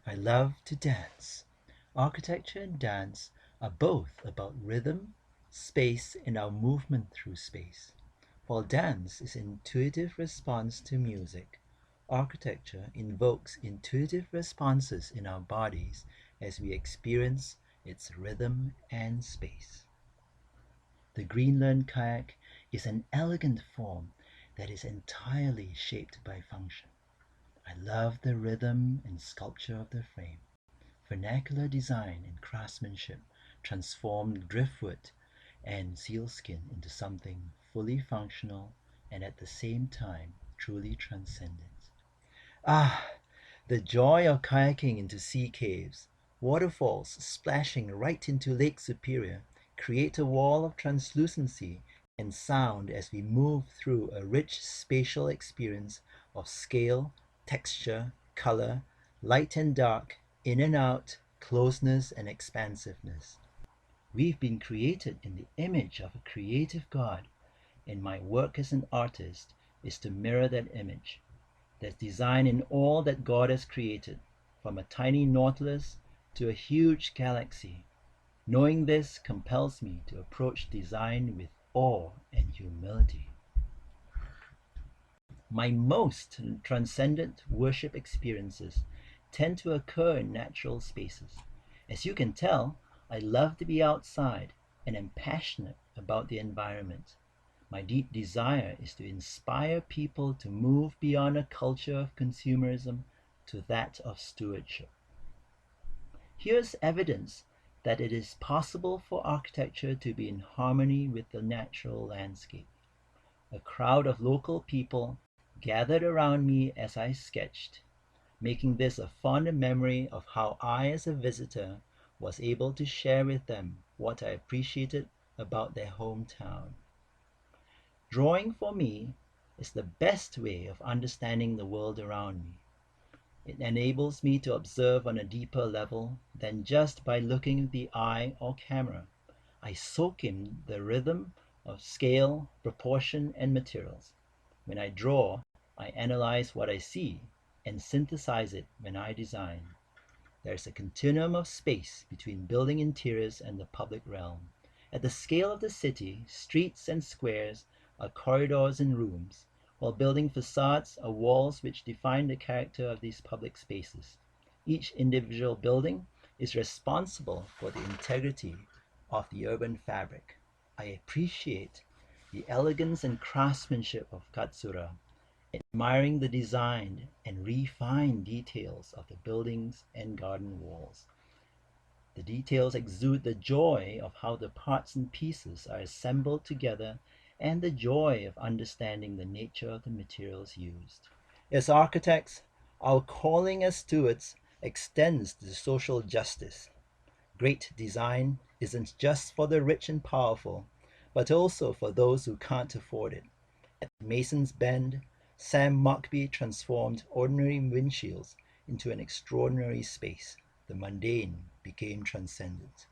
I love to dance. Architecture and dance are both about rhythm, space, and our movement through space. While dance is intuitive response to music, architecture invokes intuitive responses in our bodies as we experience its rhythm and space. The Greenland kayak is an elegant form that is entirely shaped by function. I love the rhythm and sculpture of the frame. Vernacular design and craftsmanship transformed driftwood and sealskin into something fully functional and at the same time truly transcendent. Ah, the joy of kayaking into sea caves, waterfalls splashing right into Lake Superior, create a wall of translucency and sound as we move through a rich spatial experience of scale, texture, color, light and dark, in and out, closeness and expansiveness. We've been created in the image of a creative God, and my work as an artist is to mirror that image. There's design in all that God has created, from a tiny nautilus to a huge galaxy. Knowing this compels me to approach design with awe and humility. My most transcendent worship experiences tend to occur in natural spaces. As you can tell, I love to be outside and am passionate about the environment. My deep desire is to inspire people to move beyond a culture of consumerism to that of stewardship. Here's evidence that it is possible for architecture to be in harmony with the natural landscape. A crowd of local people gathered around me as I sketched, making this a fond memory of how I, as a visitor, was able to share with them what I appreciated about their hometown. Drawing for me is the best way of understanding the world around me. It enables me to observe on a deeper level than just by looking with the eye or camera. I soak in the rhythm of scale, proportion, and materials. When I draw, I analyze what I see and synthesize it when I design. There's a continuum of space between building interiors and the public realm. At the scale of the city, streets and squares are corridors and rooms, while building facades are walls which define the character of these public spaces. Each individual building is responsible for the integrity of the urban fabric. I appreciate the elegance and craftsmanship of Katsura, admiring the designed and refined details of the buildings and garden walls. The details exude the joy of how the parts and pieces are assembled together and the joy of understanding the nature of the materials used. As architects, our calling as stewards extends to social justice. Great design isn't just for the rich and powerful, but also for those who can't afford it. At Mason's Bend, Sam Mockbee transformed ordinary windshields into an extraordinary space. The mundane became transcendent.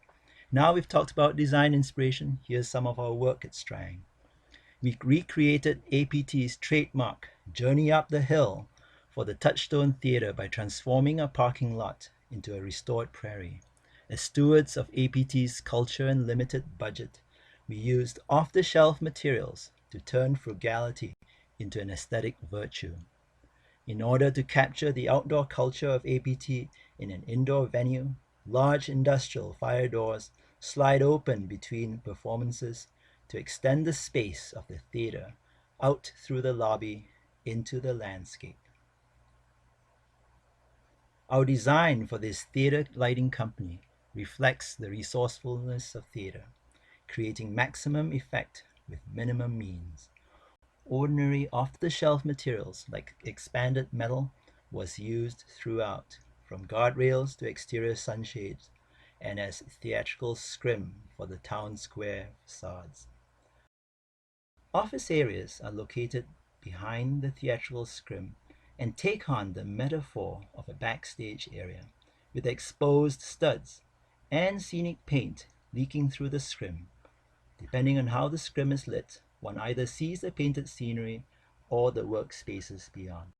Now we've talked about design inspiration. Here's some of our work at Strang. We recreated APT's trademark Journey Up the Hill for the Touchstone Theatre by transforming a parking lot into a restored prairie. As stewards of APT's culture and limited budget, we used off-the-shelf materials to turn frugality into an aesthetic virtue. In order to capture the outdoor culture of APT in an indoor venue, large industrial fire doors slide open between performances to extend the space of the theater out through the lobby into the landscape. Our design for this theater lighting company reflects the resourcefulness of theater, creating maximum effect with minimum means. Ordinary off-the-shelf materials like expanded metal was used throughout, from guardrails to exterior sunshades, and as theatrical scrim for the town square facades. Office areas are located behind the theatrical scrim and take on the metaphor of a backstage area, with exposed studs and scenic paint leaking through the scrim. Depending on how the scrim is lit, one either sees the painted scenery or the workspaces beyond.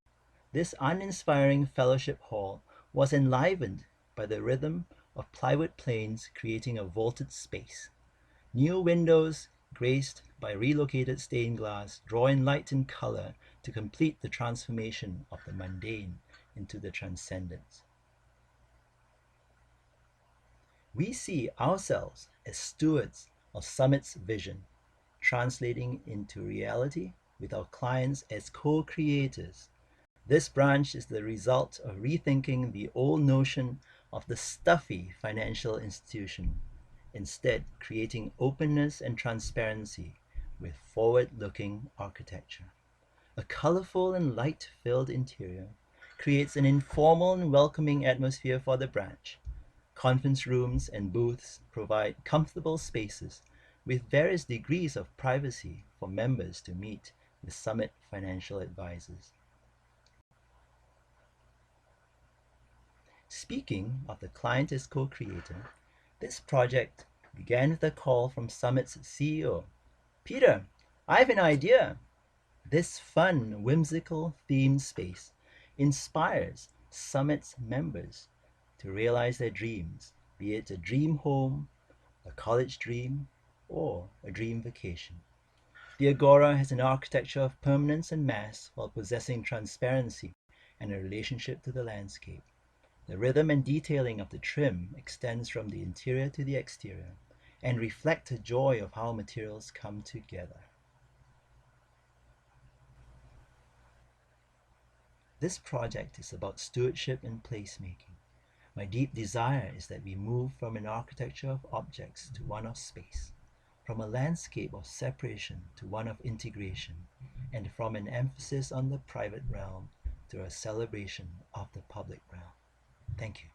This uninspiring fellowship hall was enlivened by the rhythm of plywood planes creating a vaulted space. New windows, graced by relocated stained glass, draw in light and color to complete the transformation of the mundane into the transcendence. We see ourselves as stewards of Summit's vision, translating into reality with our clients as co-creators. This branch is the result of rethinking the old notion of the stuffy financial institution, instead creating openness and transparency with forward-looking architecture. A colorful and light-filled interior creates an informal and welcoming atmosphere for the branch. Conference rooms and booths provide comfortable spaces with various degrees of privacy for members to meet with Summit financial advisors. Speaking of the client as co-creator, this project began with a call from Summit's CEO. Peter, I have an idea. This fun, whimsical theme space inspires Summit's members to realize their dreams, be it a dream home, a college dream, or a dream vacation. The Agora has an architecture of permanence and mass while possessing transparency and a relationship to the landscape. The rhythm and detailing of the trim extends from the interior to the exterior and reflect the joy of how materials come together. This project is about stewardship and placemaking. My deep desire is that we move from an architecture of objects to one of space, from a landscape of separation to one of integration, and from an emphasis on the private realm to a celebration of the public realm. Thank you.